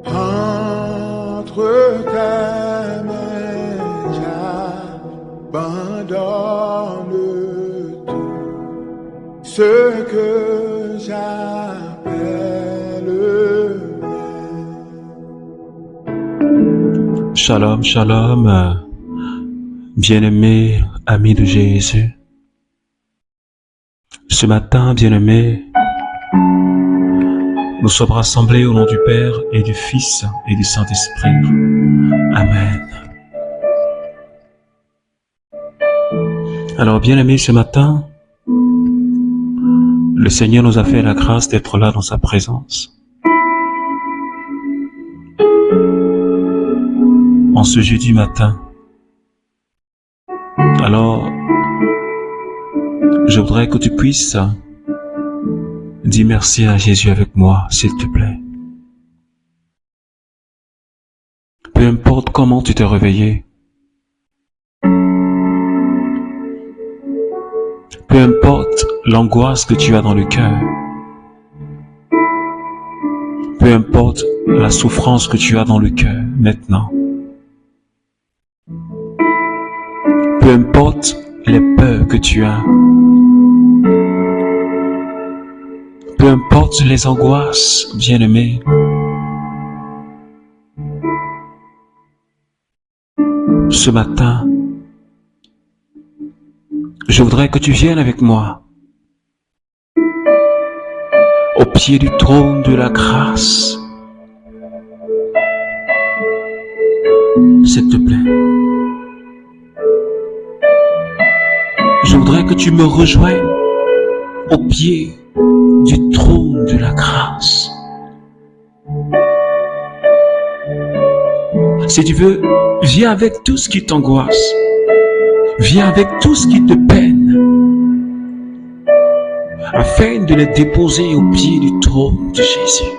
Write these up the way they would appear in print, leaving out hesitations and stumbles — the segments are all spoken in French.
Entre tes mains, j'abandonne tout ce que j'appelle mien. Shalom, shalom, bien-aimés amis de Jésus. Ce matin, bien-aimés, nous sommes rassemblés au nom du Père et du Fils et du Saint-Esprit. Amen. Alors, bien-aimés, ce matin, le Seigneur nous a fait la grâce d'être là dans sa présence. En ce jeudi matin. Alors, je voudrais que tu puisses dire merci à Jésus avec moi, s'il te plaît. Peu importe comment tu t'es réveillé, peu importe l'angoisse que tu as dans le cœur, peu importe la souffrance que tu as dans le cœur maintenant, peu importe les peurs que tu as, peu importe les angoisses, bien-aimés, ce matin, je voudrais que tu viennes avec moi au pied du trône de la grâce. S'il te plaît. Je voudrais que tu me rejoignes au pied du trône de la grâce. Si tu veux, viens avec tout ce qui t'angoisse. Viens avec tout ce qui te peine, afin de les déposer au pied du trône de Jésus.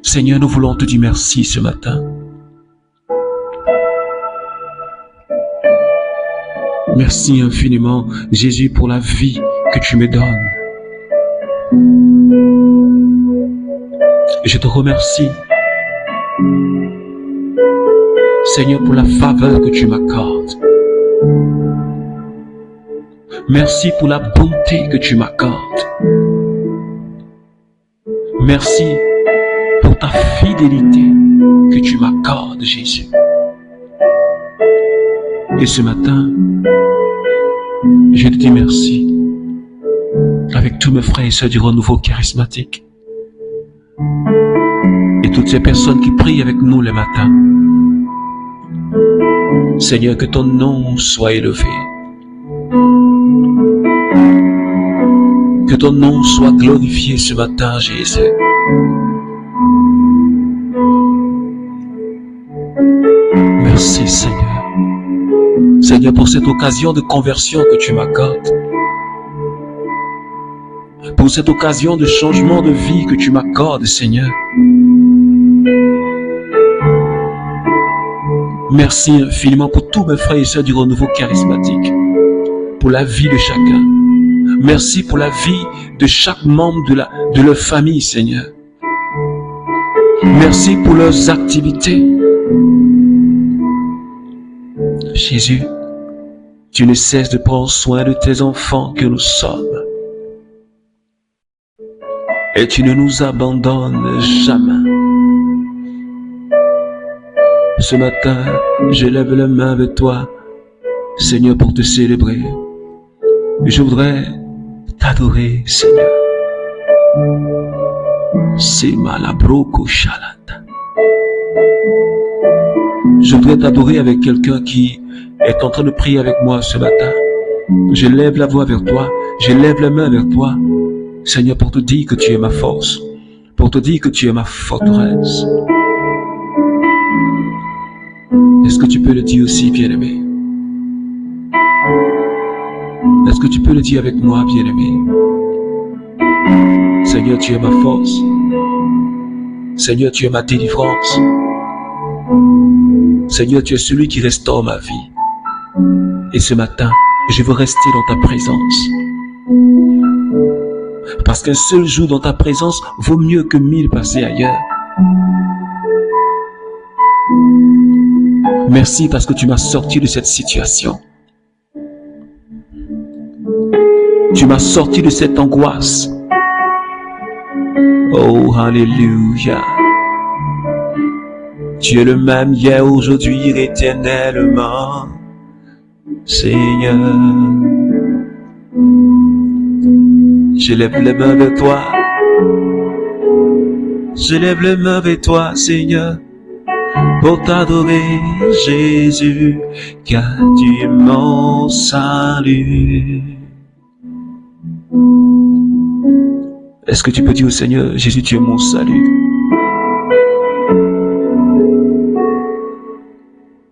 Seigneur, nous voulons te dire merci ce matin. Merci infiniment, Jésus, pour la vie que tu me donnes. Je te remercie, Seigneur, pour la faveur que tu m'accordes. Merci pour la bonté que tu m'accordes. Merci pour ta fidélité que tu m'accordes, Jésus. Et ce matin, je te dis merci avec tous mes frères et sœurs du renouveau charismatique et toutes ces personnes qui prient avec nous le matin. Seigneur, que ton nom soit élevé, que ton nom soit glorifié ce matin, Jésus. Merci, Seigneur. Seigneur, pour cette occasion de conversion que tu m'accordes, pour cette occasion de changement de vie que tu m'accordes, Seigneur. Merci infiniment pour tous mes frères et sœurs du renouveau charismatique, pour la vie de chacun. Merci pour la vie de chaque membre de leur famille, Seigneur. Merci pour leurs activités. Jésus, tu ne cesses de prendre soin de tes enfants que nous sommes. Et tu ne nous abandonnes jamais. Ce matin, je lève la main avec toi, Seigneur, pour te célébrer. Je voudrais t'adorer, Seigneur. Simalabroko Shalanda. Je voudrais t'adorer avec quelqu'un qui est en train de prier avec moi ce matin. Je lève la voix vers toi, je lève la main vers toi, Seigneur, pour te dire que tu es ma force, pour te dire que tu es ma forteresse. Est-ce que tu peux le dire aussi, bien-aimé? Est-ce que tu peux le dire avec moi, bien-aimé? Seigneur, tu es ma force. Seigneur, tu es ma délivrance. Seigneur, tu es celui qui restaure ma vie. Et ce matin, je veux rester dans ta présence. Parce qu'un seul jour dans ta présence vaut mieux que 1000 passés ailleurs. Merci parce que tu m'as sorti de cette situation. Tu m'as sorti de cette angoisse. Oh, Alléluia. Tu es le même hier, aujourd'hui, éternellement. Seigneur, je lève les mains vers toi. Je lève les mains vers toi, Seigneur, pour t'adorer, Jésus, car tu es mon salut. Est-ce que tu peux dire au Seigneur, Jésus, tu es mon salut?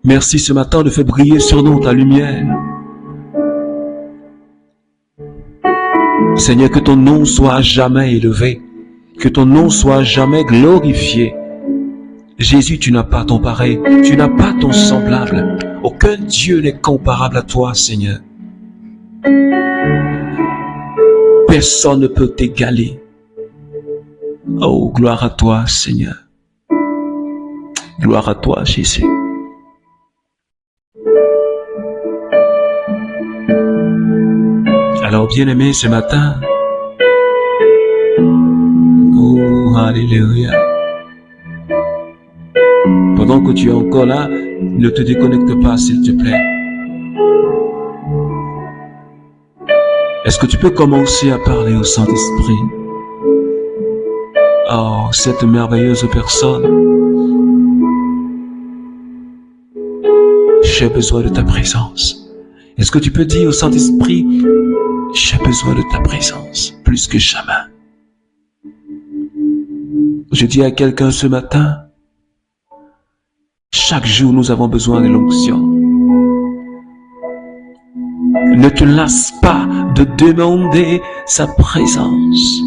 Merci ce matin de faire briller sur nous ta lumière. Seigneur, que ton nom soit jamais élevé, que ton nom soit jamais glorifié. Jésus, tu n'as pas ton pareil, tu n'as pas ton semblable. Aucun Dieu n'est comparable à toi, Seigneur. Personne ne peut t'égaler. Oh, gloire à toi, Seigneur. Gloire à toi, Jésus. Alors, bien-aimé, ce matin, oh, Alléluia. Pendant que tu es encore là, ne te déconnecte pas, s'il te plaît. Est-ce que tu peux commencer à parler au Saint-Esprit? Oh, cette merveilleuse personne. J'ai besoin de ta présence. Est-ce que tu peux dire au Saint-Esprit, j'ai besoin de ta présence, plus que jamais. Je dis à quelqu'un ce matin, chaque jour nous avons besoin de l'onction. Ne te lasse pas de demander sa présence.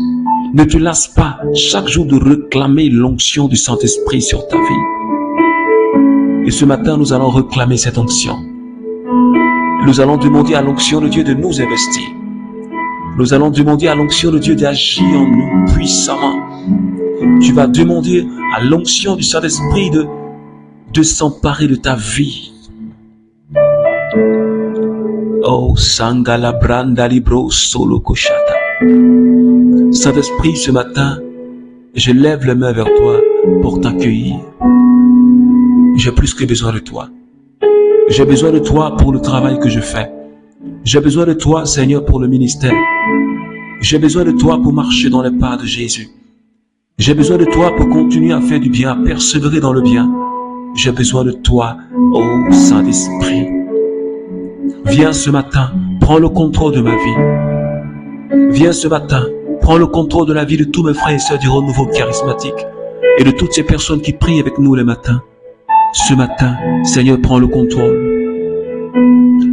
Ne te lasse pas chaque jour de réclamer l'onction du Saint-Esprit sur ta vie. Et ce matin, nous allons réclamer cette onction. Nous allons demander à l'onction de Dieu de nous investir. Nous allons demander à l'onction de Dieu d'agir en nous puissamment. Tu vas demander à l'onction du Saint-Esprit de s'emparer de ta vie. Oh, Sangala Branda Libro Solo Koshata. Saint-Esprit, ce matin, je lève les mains vers toi pour t'accueillir. J'ai plus que besoin de toi. J'ai besoin de toi pour le travail que je fais. J'ai besoin de toi, Seigneur, pour le ministère. J'ai besoin de toi pour marcher dans les pas de Jésus. J'ai besoin de toi pour continuer à faire du bien, à persévérer dans le bien. J'ai besoin de toi, ô Saint-Esprit. Viens ce matin, prends le contrôle de ma vie. Viens ce matin, prends le contrôle de la vie de tous mes frères et sœurs du renouveau charismatique et de toutes ces personnes qui prient avec nous les matins. Ce matin, Seigneur, prends le contrôle.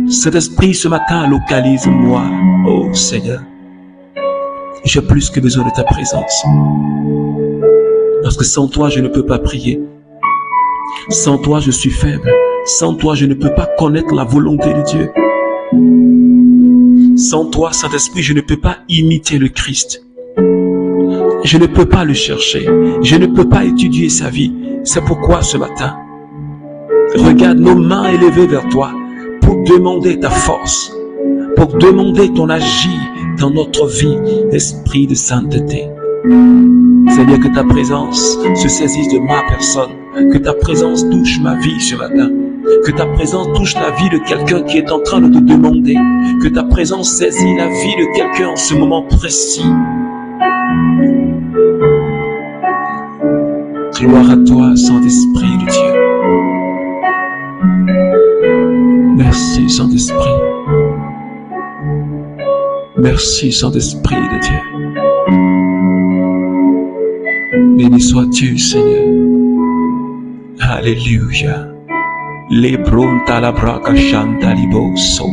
Cet esprit, ce matin, localise-moi, oh Seigneur. J'ai plus que besoin de ta présence. Parce que sans toi, je ne peux pas prier. Sans toi, je suis faible. Sans toi, je ne peux pas connaître la volonté de Dieu. Sans toi, Saint-Esprit, je ne peux pas imiter le Christ. Je ne peux pas le chercher. Je ne peux pas étudier sa vie. C'est pourquoi ce matin, regarde nos mains élevées vers toi pour demander ta force, pour demander ton agir dans notre vie, esprit de sainteté. Seigneur, que ta présence se saisisse de ma personne, que ta présence touche ma vie ce matin, que ta présence touche la vie de quelqu'un qui est en train de te demander, que ta présence saisit la vie de quelqu'un en ce moment précis. Gloire à toi, Saint-Esprit de Dieu. Merci, Saint-Esprit. Merci, Saint-Esprit de Dieu. Béni sois-tu, Seigneur. Alléluia. Lebronta la braca chanta liboso.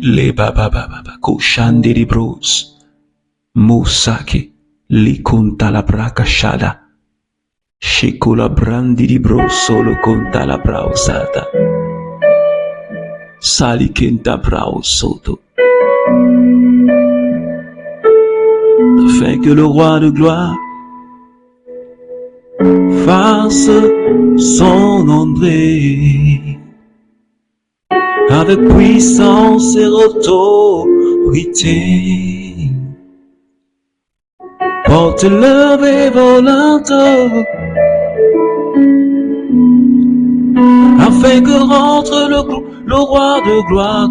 Le baba baba koshande libros. Musaki li conta la braca shada. Shikola brandi libroso lo conta la brausata. Sali kenta brausoto. afin que le roi de gloire fasse son entrée avec puissance et autorité. Porte levée volante afin que rentre le roi de gloire,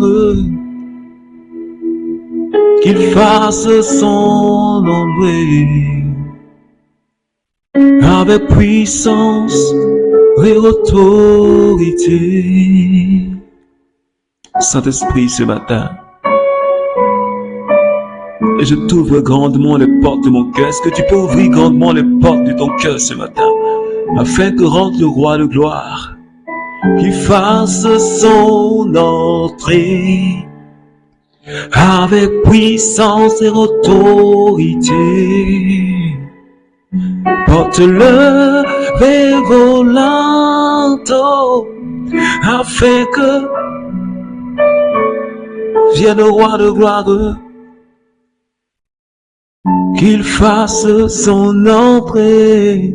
qu'il fasse son entrée avec puissance et autorité. Saint-Esprit, ce matin, je t'ouvre grandement les portes de mon cœur. Est-ce que tu peux ouvrir grandement les portes de ton cœur ce matin, afin que rentre le roi de gloire, qu'il fasse son entrée avec puissance et autorité. Porte-le vers volante, afin que vienne le roi de gloire, qu'il fasse son entrée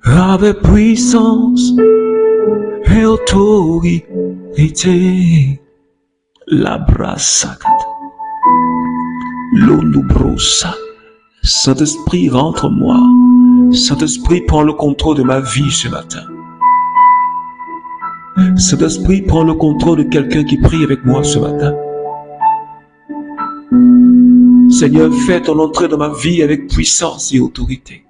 avec puissance et autorité. La brassacade, l'onubrosa. Saint-Esprit, rentre en moi. Saint-Esprit, prends le contrôle de ma vie ce matin. Saint-Esprit, prends le contrôle de quelqu'un qui prie avec moi ce matin. Seigneur, fais ton entrée dans ma vie avec puissance et autorité.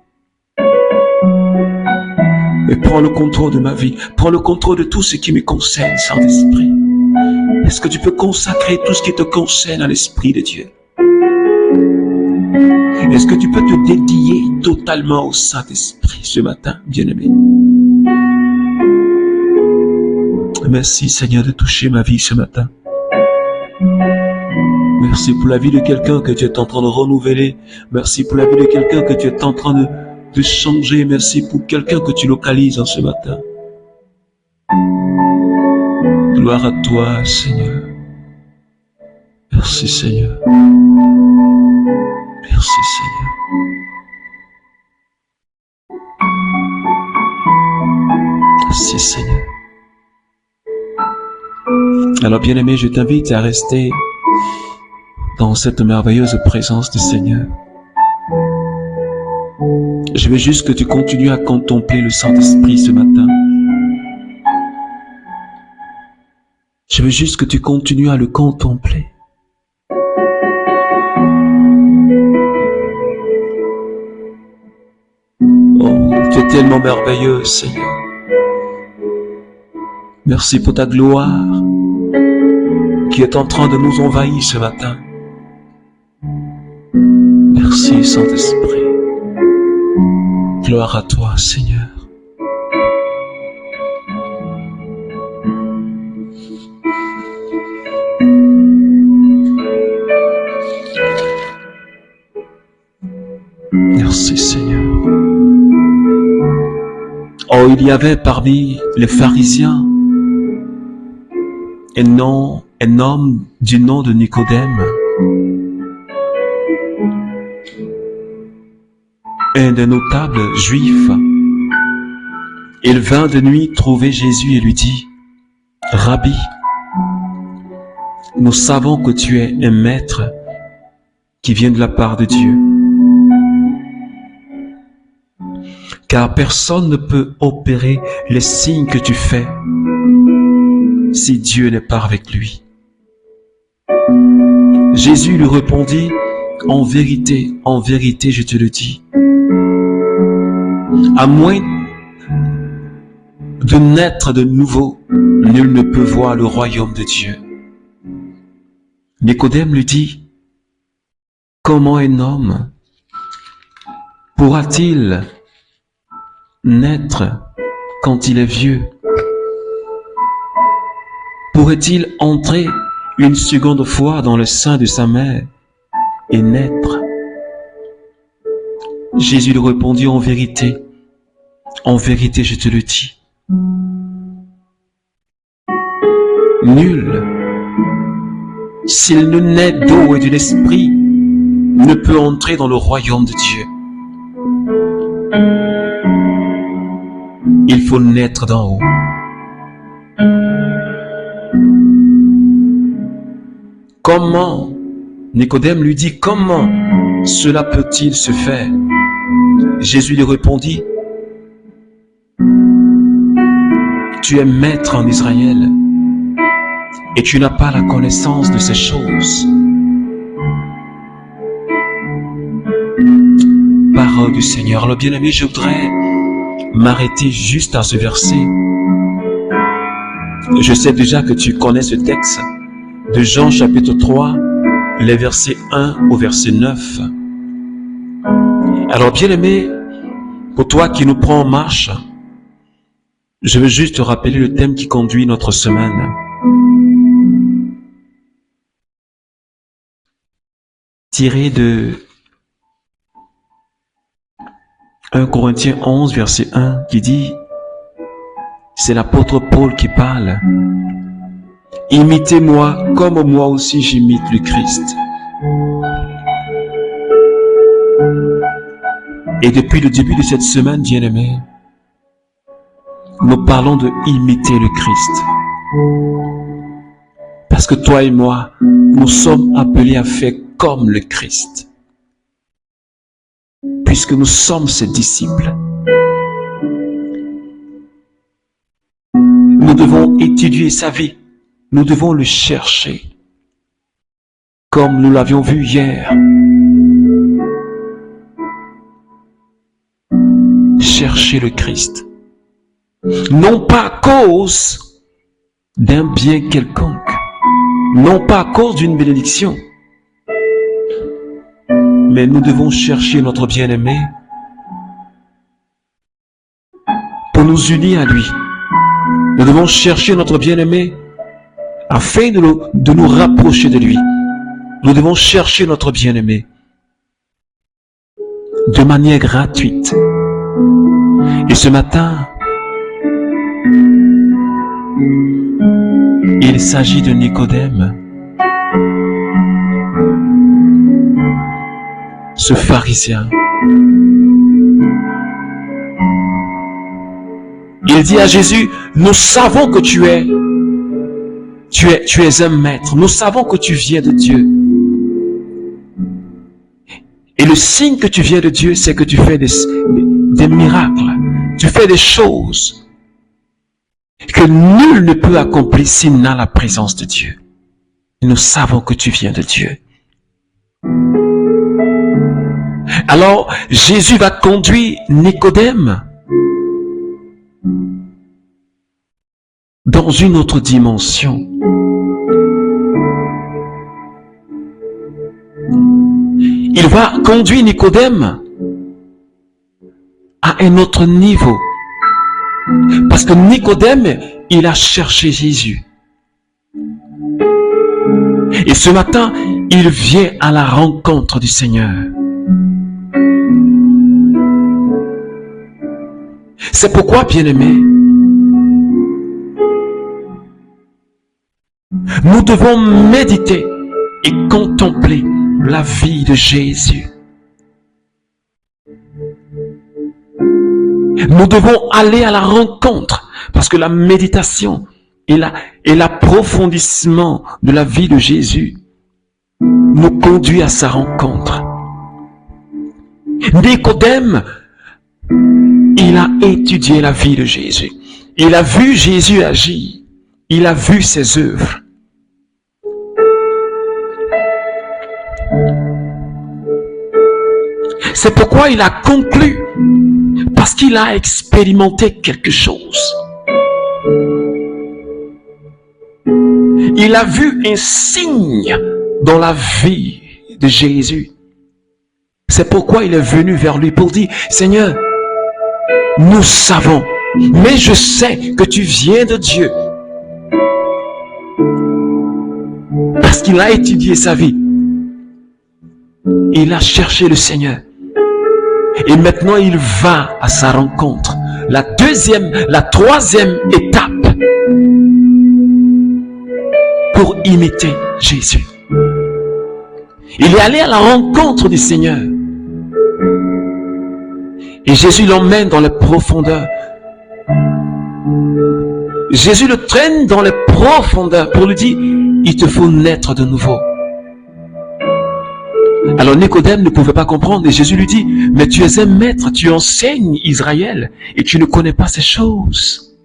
Et prends le contrôle de ma vie. Prends le contrôle de tout ce qui me concerne, Saint-Esprit. Est-ce que tu peux consacrer tout ce qui te concerne à l'Esprit de Dieu? Est-ce que tu peux te dédier totalement au Saint-Esprit ce matin, bien-aimé? Merci, Seigneur, de toucher ma vie ce matin. Merci pour la vie de quelqu'un que tu es en train de renouveler. Merci pour la vie de quelqu'un que tu es en train de changer. Merci pour quelqu'un que tu localises en ce matin. Gloire à toi, Seigneur. Merci, Seigneur. Merci, Seigneur. Merci, Seigneur. Alors, bien-aimé, je t'invite à rester dans cette merveilleuse présence du Seigneur. Je veux juste que tu continues à contempler le Saint-Esprit ce matin. Je veux juste que tu continues à le contempler. Oh, tu es tellement merveilleux, Seigneur. Merci pour ta gloire qui est en train de nous envahir ce matin. Merci, Saint-Esprit. Gloire à toi, Seigneur. Merci, Seigneur. Oh, il y avait parmi les pharisiens un homme du nom de Nicodème, un des notables juifs. Il vint de nuit trouver Jésus et lui dit: Rabbi, nous savons que tu es un maître qui vient de la part de Dieu, car personne ne peut opérer les signes que tu fais si Dieu n'est pas avec lui. Jésus lui répondit: en vérité, je te le dis, à moins de naître de nouveau, nul ne peut voir le royaume de Dieu. Nicodème lui dit: comment un homme pourra-t-il naître quand il est vieux? Pourrait-il entrer une seconde fois dans le sein de sa mère et naître? Jésus lui répondit: en vérité, je te le dis, nul, s'il ne naît d'eau et de l'esprit, ne peut entrer dans le royaume de Dieu. Il faut naître d'en haut. Comment? Nicodème lui dit, comment cela peut-il se faire? Jésus lui répondit, tu es maître en Israël et tu n'as pas la connaissance de ces choses. Parole du Seigneur. Alors bien-aimé, je voudrais m'arrêter juste à ce verset. Je sais déjà que tu connais ce texte de Jean chapitre 3, les versets 1 au verset 9. Alors bien-aimé, pour toi qui nous prends en marche, je veux juste te rappeler le thème qui conduit notre semaine. Tiré de 1 Corinthiens 11, verset 1, qui dit, c'est l'apôtre Paul qui parle. Imitez-moi comme moi aussi j'imite le Christ. Et depuis le début de cette semaine, bien-aimés, nous parlons de imiter le Christ. Parce que toi et moi, nous sommes appelés à faire comme le Christ. Puisque nous sommes ses disciples. Nous devons étudier sa vie. Nous devons le chercher. Comme nous l'avions vu hier. Chercher le Christ. Non pas à cause d'un bien quelconque. Non pas à cause d'une bénédiction. Mais nous devons chercher notre bien-aimé pour nous unir à lui. Nous devons chercher notre bien-aimé afin de nous rapprocher de lui. Nous devons chercher notre bien-aimé de manière gratuite. Et ce matin, il s'agit de Nicodème, ce pharisien. Il dit à Jésus, nous savons que tu es un maître, nous savons que tu viens de Dieu. Et le signe que tu viens de Dieu, c'est que tu fais des miracles, tu fais des choses que nul ne peut accomplir s'il n'a la présence de Dieu. Nous savons que tu viens de Dieu. Alors, Jésus va conduire Nicodème dans une autre dimension. Il va conduire Nicodème à un autre niveau. Parce que Nicodème, il a cherché Jésus. Et ce matin, il vient à la rencontre du Seigneur. C'est pourquoi, bien-aimés, nous devons méditer et contempler la vie de Jésus. Nous devons aller à la rencontre parce que la méditation et l'approfondissement de la vie de Jésus nous conduit à sa rencontre. Nicodème, il a étudié la vie de Jésus. Il a vu Jésus agir. Il a vu ses œuvres. C'est pourquoi il a conclu, parce qu'il a expérimenté quelque chose. Il a vu un signe dans la vie de Jésus. C'est pourquoi il est venu vers lui pour dire, Seigneur, nous savons, mais je sais que tu viens de Dieu. Parce qu'il a étudié sa vie. Il a cherché le Seigneur. Et maintenant, il va à sa rencontre. La troisième étape pour imiter Jésus. Il est allé à la rencontre du Seigneur. Et Jésus l'emmène dans les profondeurs. Jésus le traîne dans les profondeurs pour lui dire, il te faut naître de nouveau. Alors Nicodème ne pouvait pas comprendre et Jésus lui dit, mais tu es un maître, tu enseignes Israël et tu ne connais pas ces choses.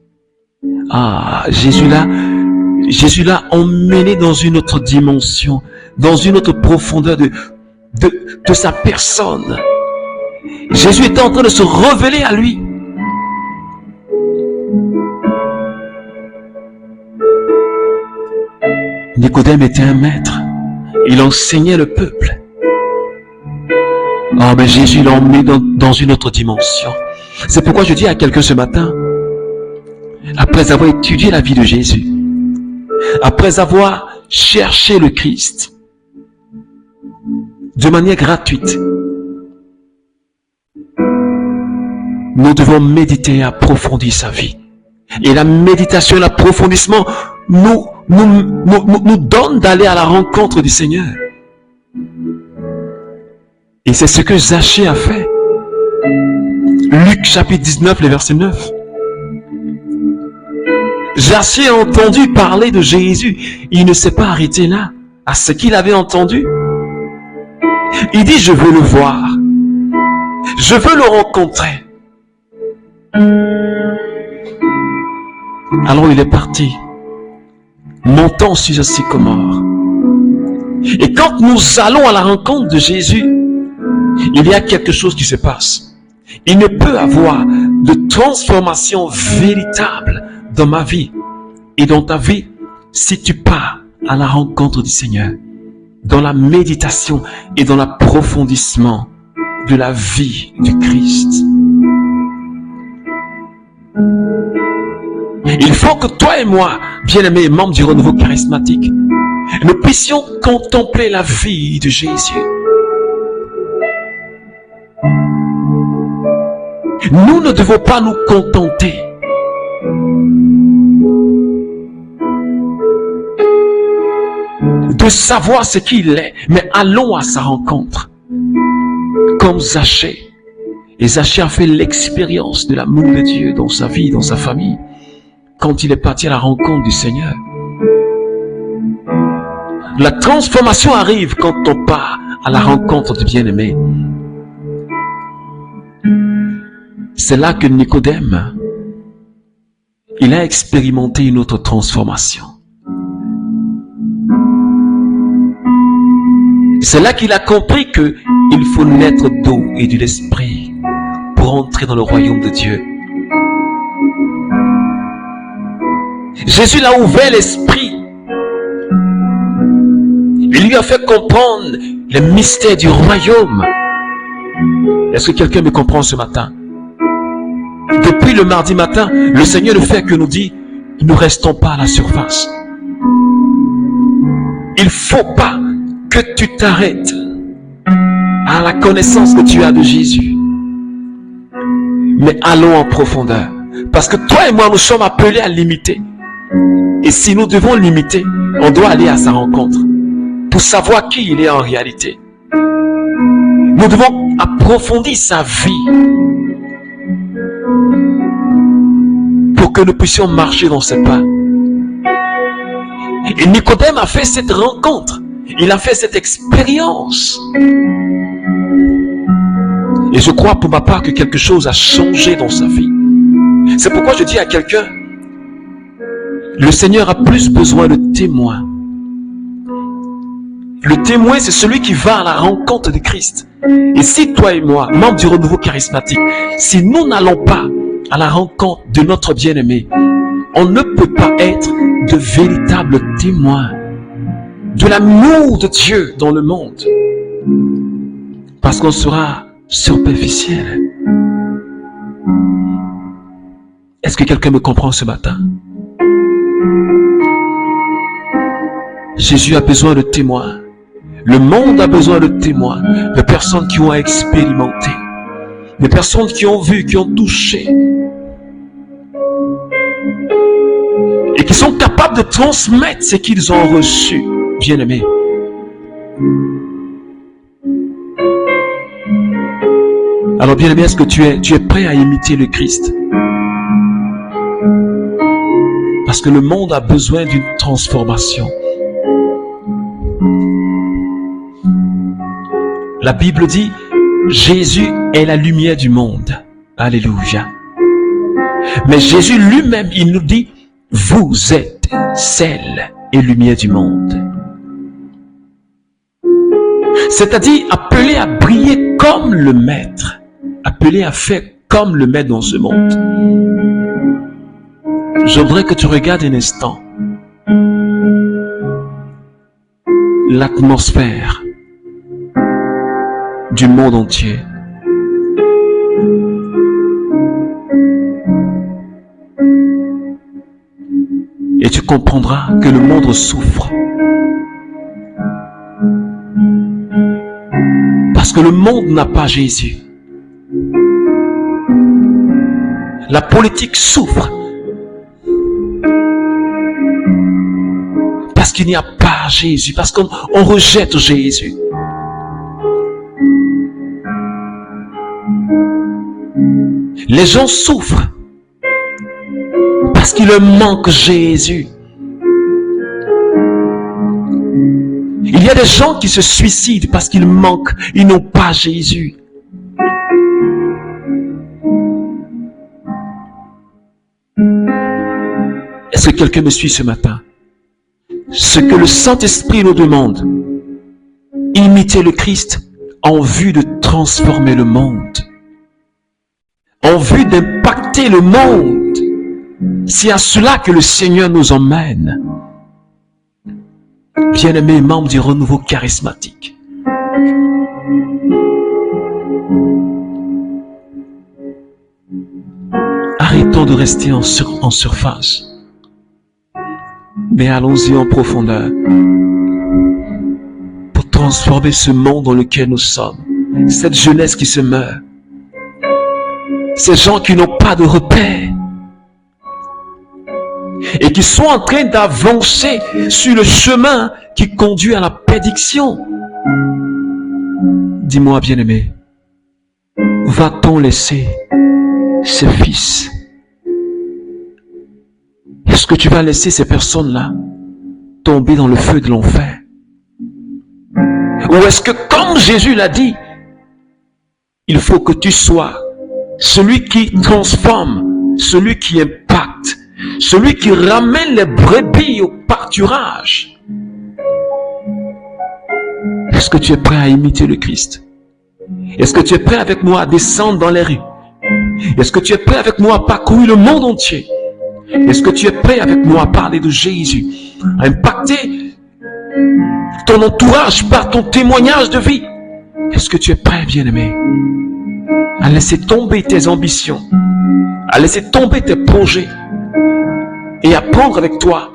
Ah, Jésus l'a emmené dans une autre dimension, dans une autre profondeur de sa personne. Jésus était en train de se révéler à lui. Nicodème était un maître. Il enseignait le peuple. Ah, mais Jésus l'a emmené dans une autre dimension. C'est pourquoi je dis à quelqu'un ce matin, après avoir étudié la vie de Jésus, après avoir cherché le Christ de manière gratuite, nous devons méditer et approfondir sa vie. Et la méditation, l'approfondissement nous donne d'aller à la rencontre du Seigneur. Et c'est ce que Zachée a fait. Luc chapitre 19, le verset 9. Zachée a entendu parler de Jésus. Il ne s'est pas arrêté là, à ce qu'il avait entendu. Il dit, je veux le voir. Je veux le rencontrer. Alors il est parti, montant sur un sycomore. Et quand nous allons à la rencontre de Jésus, il y a quelque chose qui se passe. Il ne peut avoir de transformation véritable dans ma vie et dans ta vie si tu pars à la rencontre du Seigneur, dans la méditation et dans l'approfondissement de la vie du Christ. Il faut que toi et moi, bien-aimés membres du renouveau charismatique, nous puissions contempler la vie de Jésus. Nous ne devons pas nous contenter de savoir ce qu'il est, mais allons à sa rencontre. Comme Zachée. Et Zachée a fait l'expérience de l'amour de Dieu dans sa vie, dans sa famille, quand il est parti à la rencontre du Seigneur. La transformation arrive quand on part à la rencontre du bien-aimé. C'est là que Nicodème, il a expérimenté une autre transformation. C'est là qu'il a compris que il faut naître d'eau et de l'esprit pour entrer dans le royaume de Dieu. Jésus l'a ouvert l'esprit. Il lui a fait comprendre les mystères du royaume. Est-ce que quelqu'un me comprend ce matin? Depuis le mardi matin, le Seigneur ne fait que nous dire, ne restons pas à la surface. Il ne faut pas que tu t'arrêtes à la connaissance que tu as de Jésus. Mais allons en profondeur. Parce que toi et moi, nous sommes appelés à l'imiter. Et si nous devons l'imiter, on doit aller à sa rencontre pour savoir qui il est en réalité. Nous devons approfondir sa vie pour que nous puissions marcher dans ses pas. Et Nicodème a fait cette rencontre. Il a fait cette expérience. Et je crois pour ma part que quelque chose a changé dans sa vie. C'est pourquoi je dis à quelqu'un, le Seigneur a plus besoin de témoins. Le témoin, c'est celui qui va à la rencontre de Christ. Et si toi et moi, membres du renouveau charismatique, si nous n'allons pas à la rencontre de notre bien-aimé, on ne peut pas être de véritables témoins de l'amour de Dieu dans le monde. Parce qu'on sera superficiel. Est-ce que quelqu'un me comprend ce matin? Jésus a besoin de témoins. Le monde a besoin de témoins, de personnes qui ont expérimenté, de personnes qui ont vu, qui ont touché, et qui sont capables de transmettre ce qu'ils ont reçu, bien-aimés. Alors bien aimé, est-ce que tu es prêt à imiter le Christ? Parce que le monde a besoin d'une transformation. La Bible dit, Jésus est la lumière du monde. Alléluia. Mais Jésus lui-même, il nous dit, vous êtes sel et lumière du monde. C'est-à-dire appelé à briller comme le Maître, appelé à faire comme le Maître dans ce monde. Je voudrais que tu regardes un instant l'atmosphère du monde entier. Et tu comprendras que le monde souffre. Parce que le monde n'a pas Jésus. La politique souffre. Parce qu'il n'y a pas Jésus. Parce qu'on rejette Jésus. Les gens souffrent. Parce qu'il leur manque Jésus. Il y a des gens qui se suicident parce qu'ils manquent, ils n'ont pas Jésus. Est-ce que quelqu'un me suit ce matin? Ce que le Saint-Esprit nous demande, imiter le Christ en vue de transformer le monde, en vue d'impacter le monde. C'est à cela que le Seigneur nous emmène. Bien-aimés membres du renouveau charismatique, arrêtons de rester en surface, mais allons-y en profondeur pour transformer ce monde dans lequel nous sommes, cette jeunesse qui se meurt, ces gens qui n'ont pas de repères, et qui sont en train d'avancer sur le chemin qui conduit à la perdition. Dis-moi, bien-aimé, va-t-on laisser ces fils? Est-ce que tu vas laisser ces personnes-là tomber dans le feu de l'enfer? Ou est-ce que, comme Jésus l'a dit, il faut que tu sois celui qui transforme, celui qui impacte, celui qui ramène les brebis au pâturage? Est-ce que tu es prêt à imiter le Christ? Est-ce que tu es prêt avec moi à descendre dans les rues? Est-ce que tu es prêt avec moi à parcourir le monde entier? Est-ce que tu es prêt avec moi à parler de Jésus? À impacter ton entourage par ton témoignage de vie? Est-ce que tu es prêt, bien-aimé, à laisser tomber tes ambitions, à laisser tomber tes projets, et à prendre avec toi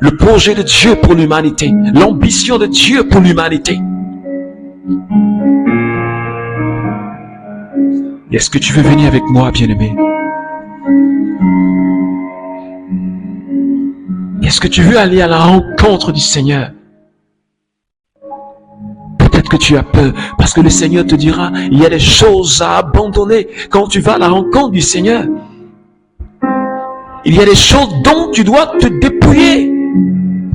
le projet de Dieu pour l'humanité, l'ambition de Dieu pour l'humanité? Est-ce que tu veux venir avec moi, bien-aimé? Est-ce que tu veux aller à la rencontre du Seigneur? Peut-être que tu as peur, parce que le Seigneur te dira, il y a des choses à abandonner quand tu vas à la rencontre du Seigneur. Il y a des choses dont tu dois te dépouiller,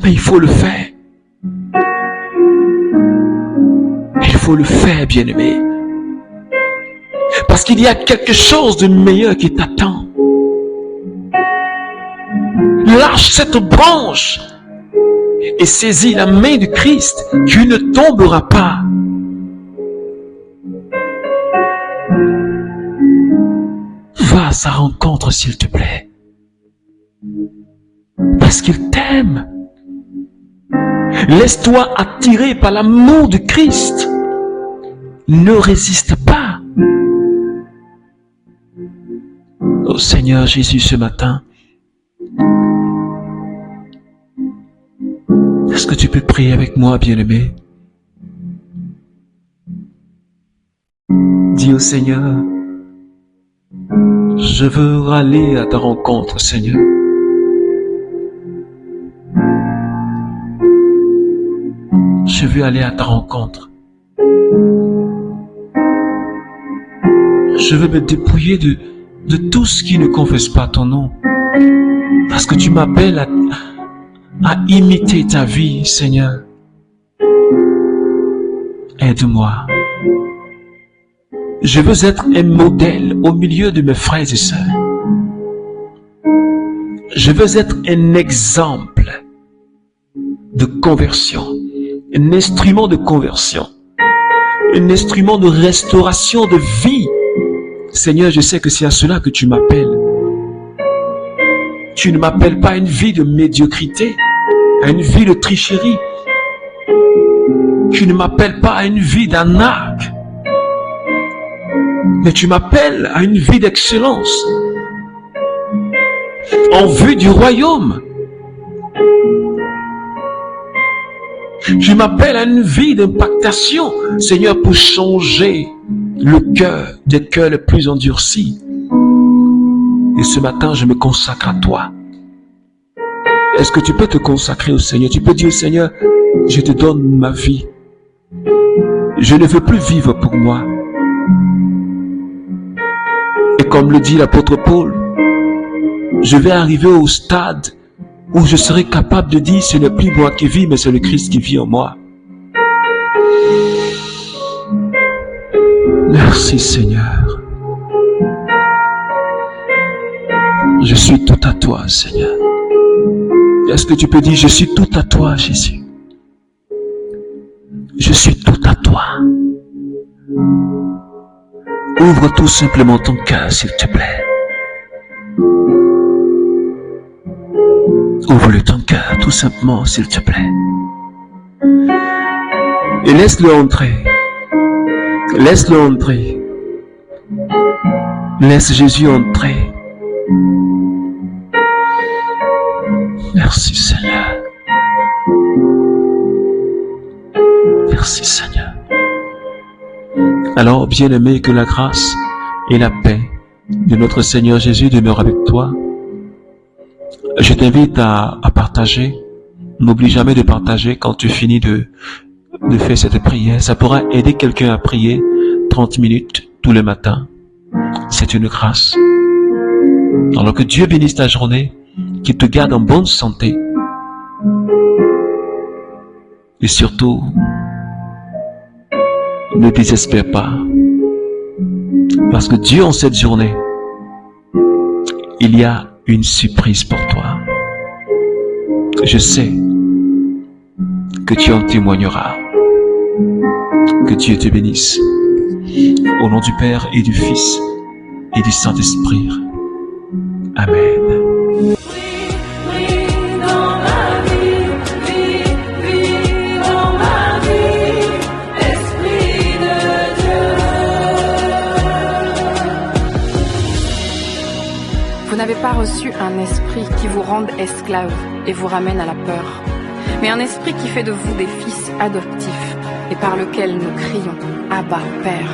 mais il faut le faire. Il faut le faire, bien-aimé. Parce qu'il y a quelque chose de meilleur qui t'attend. Lâche cette branche et saisis la main du Christ. Tu ne tomberas pas. Va à sa rencontre, s'il te plaît. Parce qu'il t'aime. Laisse-toi attirer par l'amour de Christ. Ne résiste pas. Oh Seigneur Jésus, ce matin, est-ce que tu peux prier avec moi, bien-aimé? Dis au Seigneur, je veux aller à ta rencontre, Seigneur. Je veux aller à ta rencontre. Je veux me dépouiller de tout ce qui ne confesse pas ton nom. Parce que tu m'appelles à imiter ta vie, Seigneur. Aide-moi. Je veux être un modèle au milieu de mes frères et sœurs. Je veux être un exemple de conversion, un instrument de conversion, un instrument de restauration de vie. Seigneur, je sais que c'est à cela que tu m'appelles. Tu ne m'appelles pas à une vie de médiocrité, à une vie de tricherie. Tu ne m'appelles pas à une vie d'arnaque, mais tu m'appelles à une vie d'excellence, en vue du royaume. Tu m'appelles à une vie d'impactation, Seigneur, pour changer le cœur des cœurs les plus endurcis. Et ce matin, je me consacre à toi. Est-ce que tu peux te consacrer au Seigneur? Tu peux dire, Seigneur, je te donne ma vie. Je ne veux plus vivre pour moi. Et comme le dit l'apôtre Paul, je vais arriver au stade où je serai capable de dire, ce n'est plus moi qui vis, mais c'est le Christ qui vit en moi. Merci Seigneur. Je suis tout à toi, Seigneur. Est-ce que tu peux dire, je suis tout à toi, Jésus? Je suis tout à toi. Ouvre tout simplement ton cœur, s'il te plaît. Ouvre-le ton cœur, tout simplement, s'il te plaît. Et laisse-le entrer. Laisse-le entrer. Laisse Jésus entrer. Merci Seigneur. Merci Seigneur. Alors, bien-aimé, que la grâce et la paix de notre Seigneur Jésus demeurent avec toi. Je t'invite à partager. N'oublie jamais de partager quand tu finis de faire cette prière. Ça pourra aider quelqu'un à prier 30 minutes tous les matins. C'est une grâce. Alors que Dieu bénisse ta journée, qu'il te garde en bonne santé. Et surtout, ne désespère pas. Parce que Dieu, en cette journée, il y a une surprise pour toi. Je sais que tu en témoigneras. Que Dieu te bénisse. Au nom du Père et du Fils et du Saint-Esprit. Amen. Vous n'avez pas reçu un esprit qui vous rende esclave et vous ramène à la peur, mais un esprit qui fait de vous des fils adoptifs et par lequel nous crions « Abba, Père ».